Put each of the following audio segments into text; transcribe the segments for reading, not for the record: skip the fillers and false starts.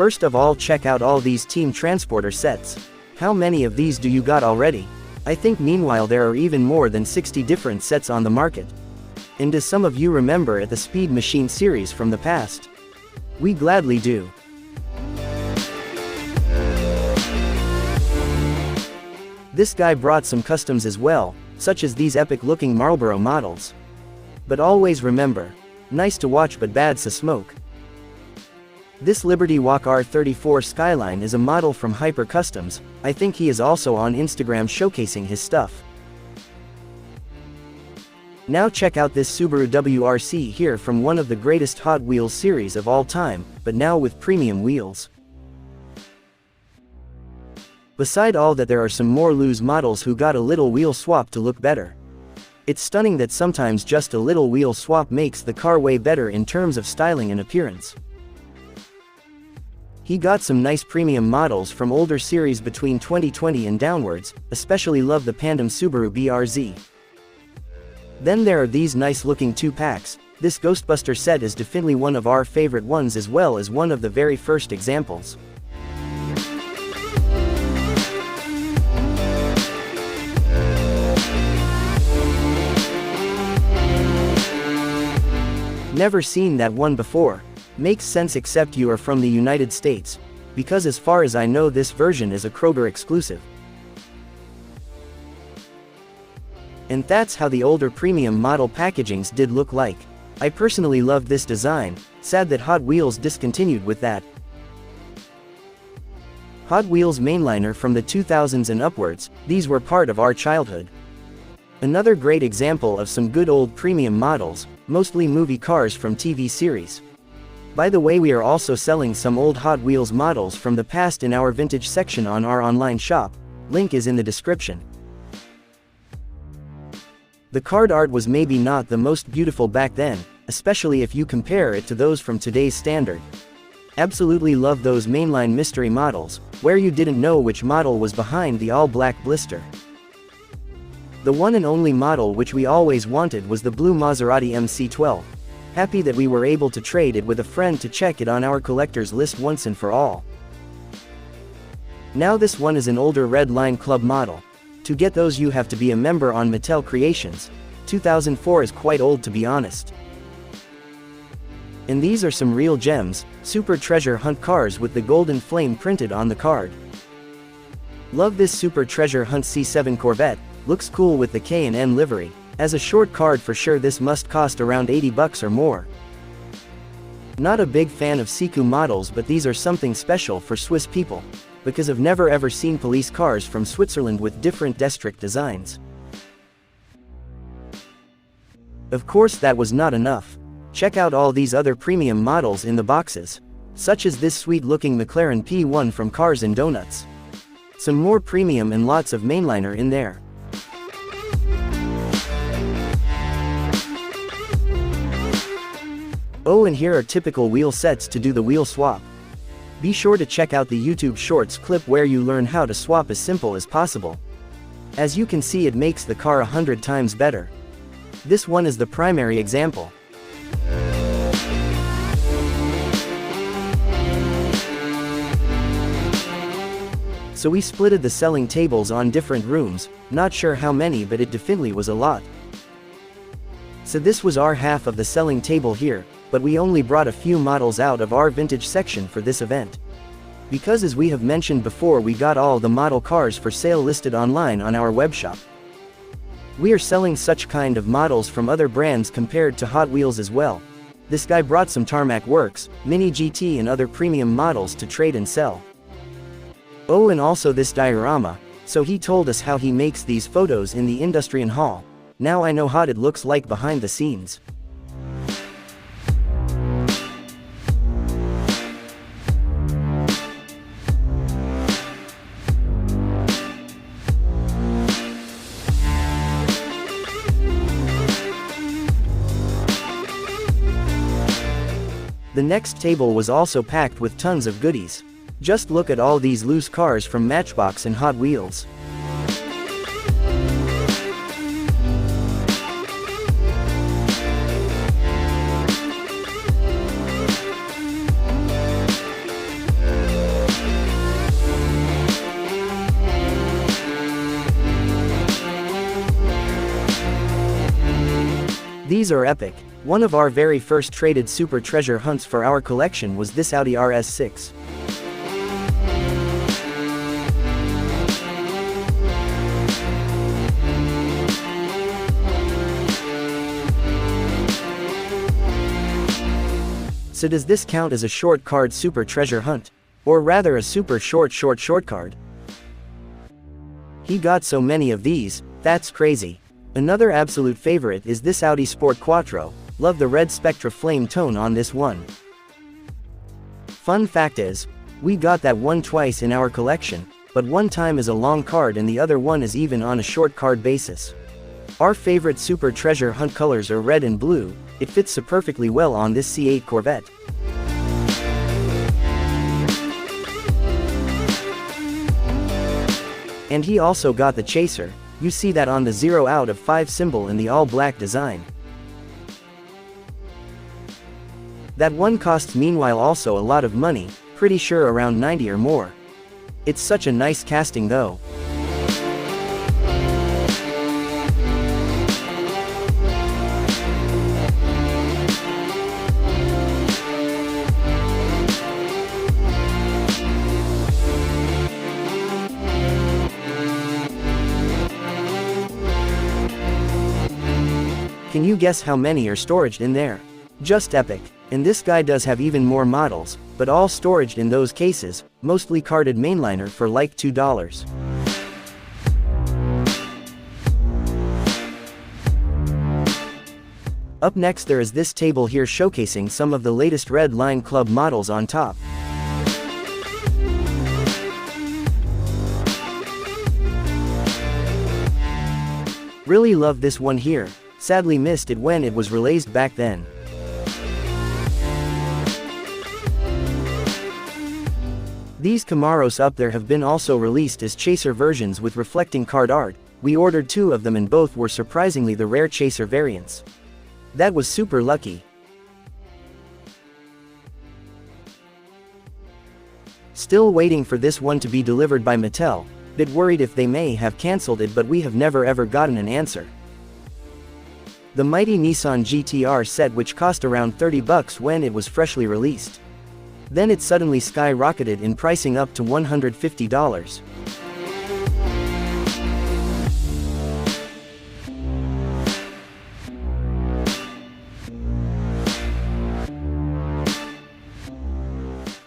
First of all, check out all these team transporter sets. How many of these do you got already? I think meanwhile there are even more than 60 different sets on the market. And do some of you remember the Speed Machine series from the past? We gladly do. This guy brought some customs as well, such as these epic-looking Marlboro models. But always remember, nice to watch but bad to smoke. This Liberty Walk R34 Skyline is a model from Hyper Customs. I think he is also on Instagram showcasing his stuff. Now check out this Subaru WRC here from one of the greatest Hot Wheels series of all time, but now with premium wheels. Beside all that, there are some more loose models who got a little wheel swap to look better. It's stunning that sometimes just a little wheel swap makes the car way better in terms of styling and appearance. He got some nice premium models from older series between 2020 and downwards, especially love the Pandem Subaru BRZ. Then there are these nice looking 2-packs. This Ghostbuster set is definitely one of our favorite ones as well as one of the very first examples. Never seen that one before. Makes sense except you are from the United States, because as far as I know this version is a Kroger exclusive. And that's how the older premium model packagings did look like. I personally loved this design, sad that Hot Wheels discontinued with that. Hot Wheels mainliner from the 2000s and upwards, these were part of our childhood. Another great example of some good old premium models, mostly movie cars from TV series. By the way, we are also selling some old Hot Wheels models from the past in our vintage section on our online shop. Link is in the description. The card art was maybe not the most beautiful back then, especially if you compare it to those from today's standard. Absolutely love those mainline mystery models, where you didn't know which model was behind the all-black blister. The one and only model which we always wanted was the blue Maserati MC12. Happy that we were able to trade it with a friend to check it on our collector's list once and for all. Now this one is an older Red Line Club model. To get those you have to be a member on Mattel Creations. 2004 is quite old to be honest. And these are some real gems, Super Treasure Hunt cars with the golden flame printed on the card. Love this Super Treasure Hunt C7 Corvette, looks cool with the K&N livery. As a short card for sure this must cost around $80 or more. Not a big fan of Siku models, but these are something special for Swiss people, because I've never ever seen police cars from Switzerland with different district designs. Of course that was not enough. Check out all these other premium models in the boxes, such as this sweet looking McLaren P1 from Cars and Donuts. Some more premium and lots of mainliner in there. Oh, and here are typical wheel sets to do the wheel swap. Be sure to check out the YouTube Shorts clip where you learn how to swap as simple as possible. As you can see, it makes the car 100 times better. This one is the primary example. So we splitted the selling tables on different rooms, not sure how many, but it definitely was a lot. So this was our half of the selling table here, but we only brought a few models out of our vintage section for this event. Because as we have mentioned before, we got all the model cars for sale listed online on our webshop. We are selling such kind of models from other brands compared to Hot Wheels as well. This guy brought some Tarmac Works, Mini GT and other premium models to trade and sell. Oh, and also this diorama, so he told us how he makes these photos in the Industrian Hall. Now I know how it looks like behind the scenes. The next table was also packed with tons of goodies. Just look at all these loose cars from Matchbox and Hot Wheels. These are epic. One of our very first traded super treasure hunts for our collection was this Audi RS6. So does this count as a short card super treasure hunt? Or rather a super short card? He got so many of these, that's crazy. Another absolute favorite is this Audi Sport Quattro. Love the red Spectra flame tone on this one. Fun fact is, we got that one twice in our collection, but one time is a long card and the other one is even on a short card basis. Our favorite super treasure hunt colors are red and blue. It fits so perfectly well on this C8 Corvette. And he also got the chaser. You see that on the 0 out of 5 symbol in the all-black design. That one costs meanwhile also a lot of money, pretty sure around 90 or more. It's such a nice casting though. Can you guess how many are storaged in there? Just epic. And this guy does have even more models, but all storaged in those cases, mostly carded mainliner for like $2. Up next there is this table here showcasing some of the latest Red Line Club models on top. Really love this one here. Sadly missed it when it was released back then. These Camaros up there have been also released as chaser versions with reflecting card art. We ordered 2 of them and both were surprisingly the rare chaser variants. That was super lucky. Still waiting for this one to be delivered by Mattel. Bit worried if they may have cancelled it, but we have never ever gotten an answer. The mighty Nissan GT-R set, which cost around $30 when it was freshly released. Then it suddenly skyrocketed in pricing up to $150.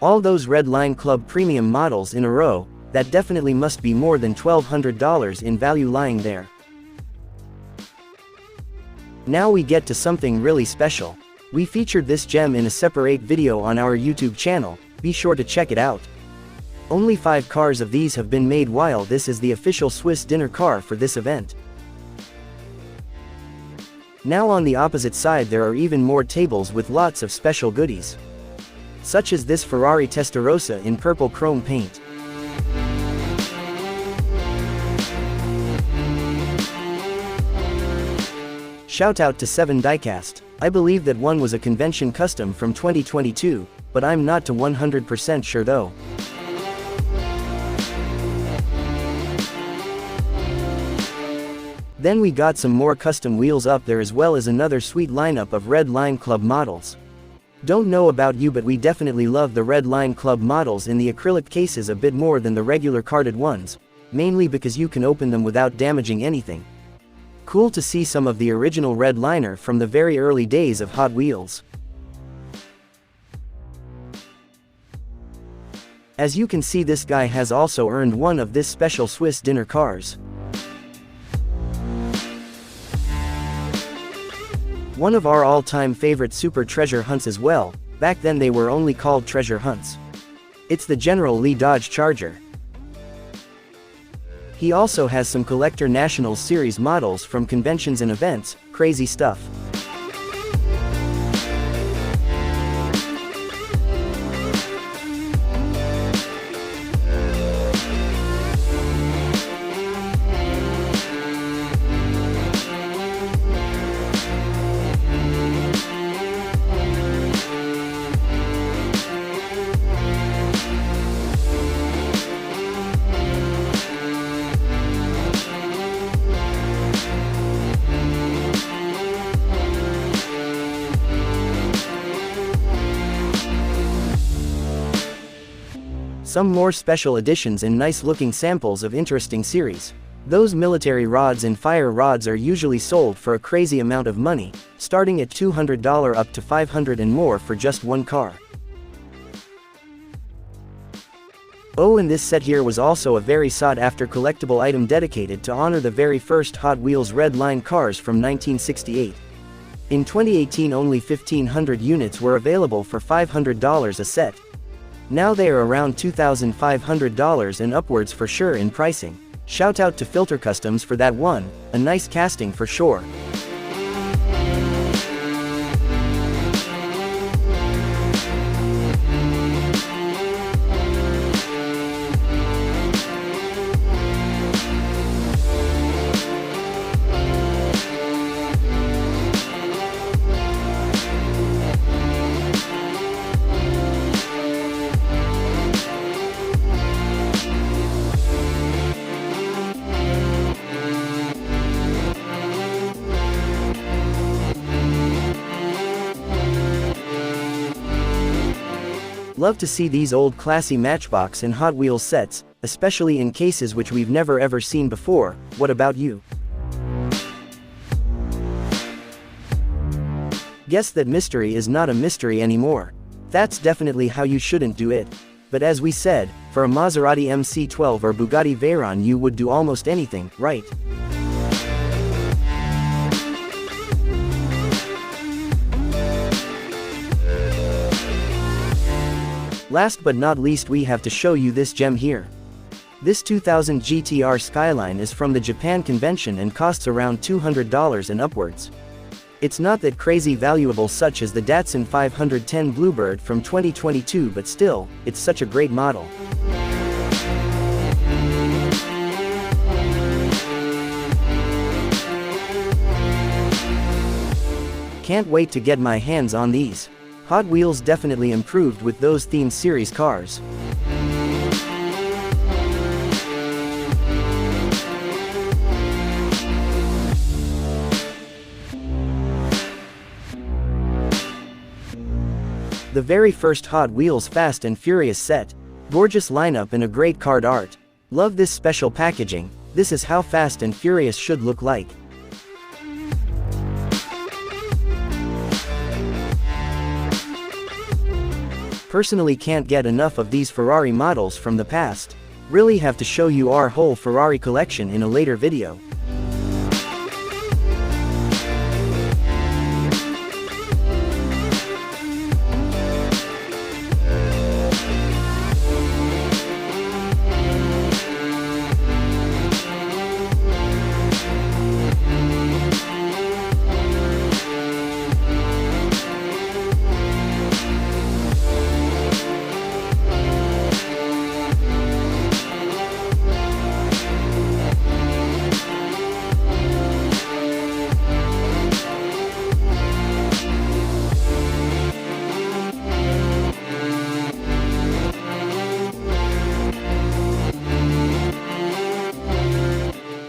All those Red Line Club premium models in a row, that definitely must be more than $1,200 in value lying there. Now we get to something really special. We featured this gem in a separate video on our YouTube channel, be sure to check it out. Only 5 cars of these have been made, while this is the official Swiss dinner car for this event. Now on the opposite side there are even more tables with lots of special goodies. Such as this Ferrari Testarossa in purple chrome paint. Shout out to 7 Diecast. I believe that one was a convention custom from 2022, but I'm not to 100% sure though. Then we got some more custom wheels up there, as well as another sweet lineup of Red Line Club models. Don't know about you, but we definitely love the Red Line Club models in the acrylic cases a bit more than the regular carded ones, mainly because you can open them without damaging anything. Cool to see some of the original red liner from the very early days of Hot Wheels. As you can see, this guy has also earned one of this special Swiss dinner cars. One of our all-time favorite super treasure hunts as well. Back then they were only called treasure hunts. It's the General Lee Dodge Charger. He also has some collector Nationals series models from conventions and events. Crazy stuff. some more special editions and nice looking samples of interesting series. Those military rods and fire rods are usually sold for a crazy amount of money, starting at $200 up to $500 and more for just one car. Oh, and this set here was also a very sought-after collectible item dedicated to honor the very first Hot Wheels Red Line cars from 1968. In 2018 only 1,500 units were available for $500 a set. Now they are around $2,500 and upwards for sure in pricing. Shout out to Filter Customs for that one, a nice casting for sure. Love to see these old classy Matchbox and Hot Wheels sets, especially in cases which we've never ever seen before. What about you? Guess that mystery is not a mystery anymore. That's definitely how you shouldn't do it. But as we said, for a Maserati MC12 or Bugatti Veyron you would do almost anything, right? Last but not least we have to show you this gem here. This 2000 GTR Skyline is from the Japan convention and costs around $200 and upwards. It's not that crazy valuable such as the Datsun 510 Bluebird from 2022, but still, it's such a great model. Can't wait to get my hands on these. Hot Wheels definitely improved with those theme series cars. The very first Hot Wheels Fast and Furious set. Gorgeous lineup and a great card art. Love this special packaging. This is how Fast and Furious should look like. Personally can't get enough of these Ferrari models from the past. Really have to show you our whole Ferrari collection in a later video.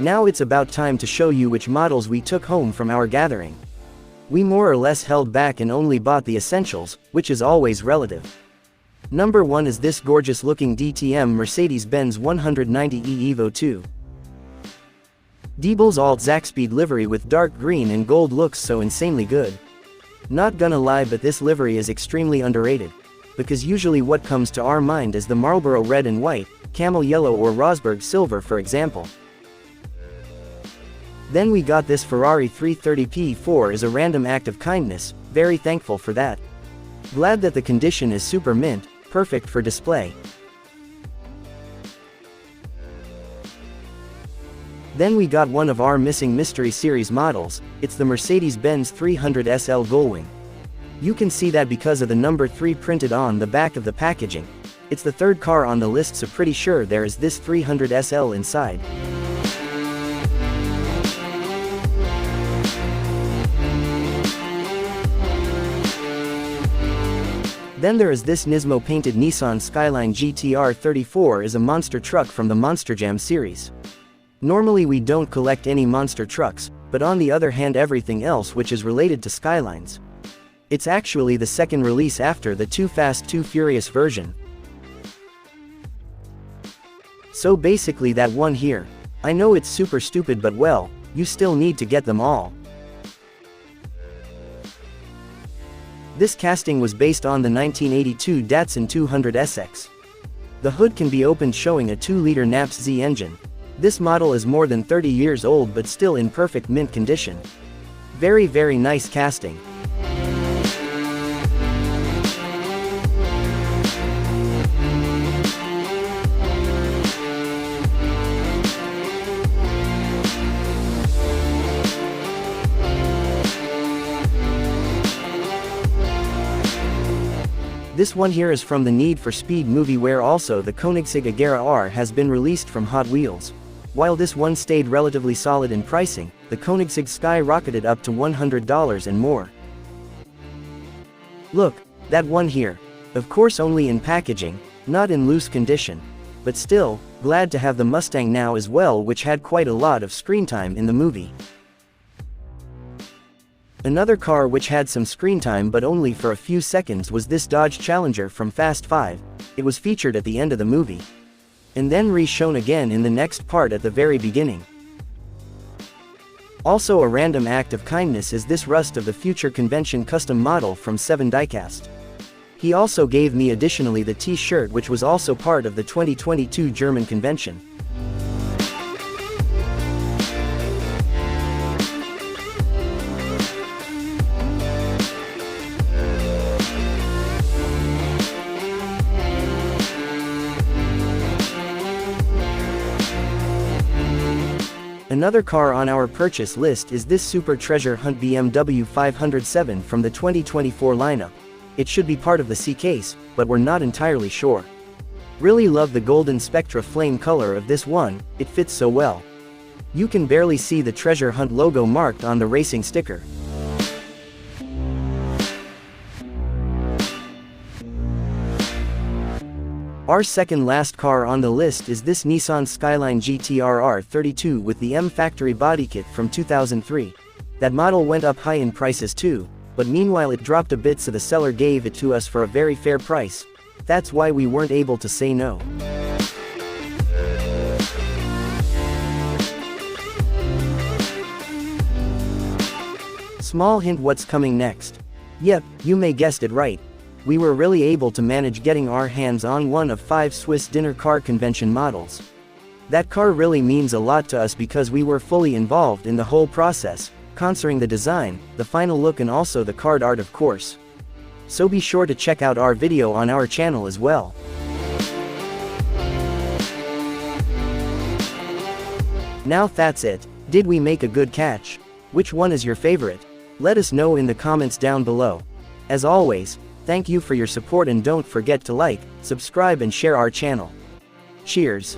Now it's about time to show you which models we took home from our gathering. We more or less held back and only bought the essentials, which is always relative. Number 1 is this gorgeous looking DTM Mercedes-Benz 190e Evo 2. Diebel's Alt Zackspeed livery with dark green and gold looks so insanely good. Not gonna lie, but this livery is extremely underrated. Because usually what comes to our mind is the Marlboro red and white, camel yellow or Rosberg silver for example. Then we got this Ferrari 330p4 as a random act of kindness, very thankful for that. Glad that the condition is super mint, perfect for display. Then we got one of our missing Mystery Series models, it's the Mercedes-Benz 300 SL Gullwing. You can see that because of the number 3 printed on the back of the packaging. It's the third car on the list, so pretty sure there is this 300 SL inside. Then there is this Nismo painted Nissan Skyline GTR 34 is a monster truck from the Monster Jam series. Normally we don't collect any monster trucks, but on the other hand everything else which is related to Skylines. It's actually the second release after the Too Fast Too Furious version. So basically that one here. I know it's super stupid, but well, you still need to get them all. This casting was based on the 1982 Datsun 200 SX. The hood can be opened, showing a 2-liter Naps Z engine. This model is more than 30 years old but still in perfect mint condition. Very nice casting. This one here is from the Need for Speed movie, where also the Koenigsegg Agera R has been released from Hot Wheels. While this one stayed relatively solid in pricing, the Koenigsegg skyrocketed up to $100 and more. Look, that one here. Of course only in packaging, not in loose condition. But still, glad to have the Mustang now as well, which had quite a lot of screen time in the movie. Another car which had some screen time but only for a few seconds was this Dodge Challenger from Fast 5. It was featured at the end of the movie. And then re-shown again in the next part at the very beginning. Also a random act of kindness is this Rust of the Future Convention custom model from 7 Diecast. He also gave me additionally the t-shirt, which was also part of the 2022 German convention. Another car on our purchase list is this super treasure hunt BMW 507 from the 2024 lineup. It should be part of the C case, but we're not entirely sure. Really love the golden Spectra flame color of this one, it fits so well. You can barely see the treasure hunt logo marked on the racing sticker. Our second last car on the list is this Nissan Skyline GT-R R32 with the M factory body kit from 2003. That model went up high in prices too, but meanwhile it dropped a bit, so the seller gave it to us for a very fair price. That's why we weren't able to say no. Small hint what's coming next. Yep, you may guessed it right. We were really able to manage getting our hands on one of 5 Swiss dinner car convention models. That car really means a lot to us because we were fully involved in the whole process, concerning the design, the final look, and also the card art, of course. So be sure to check out our video on our channel as well. Now that's it. Did we make a good catch? Which one is your favorite? Let us know in the comments down below. As always, thank you for your support, and don't forget to like, subscribe and share our channel. Cheers!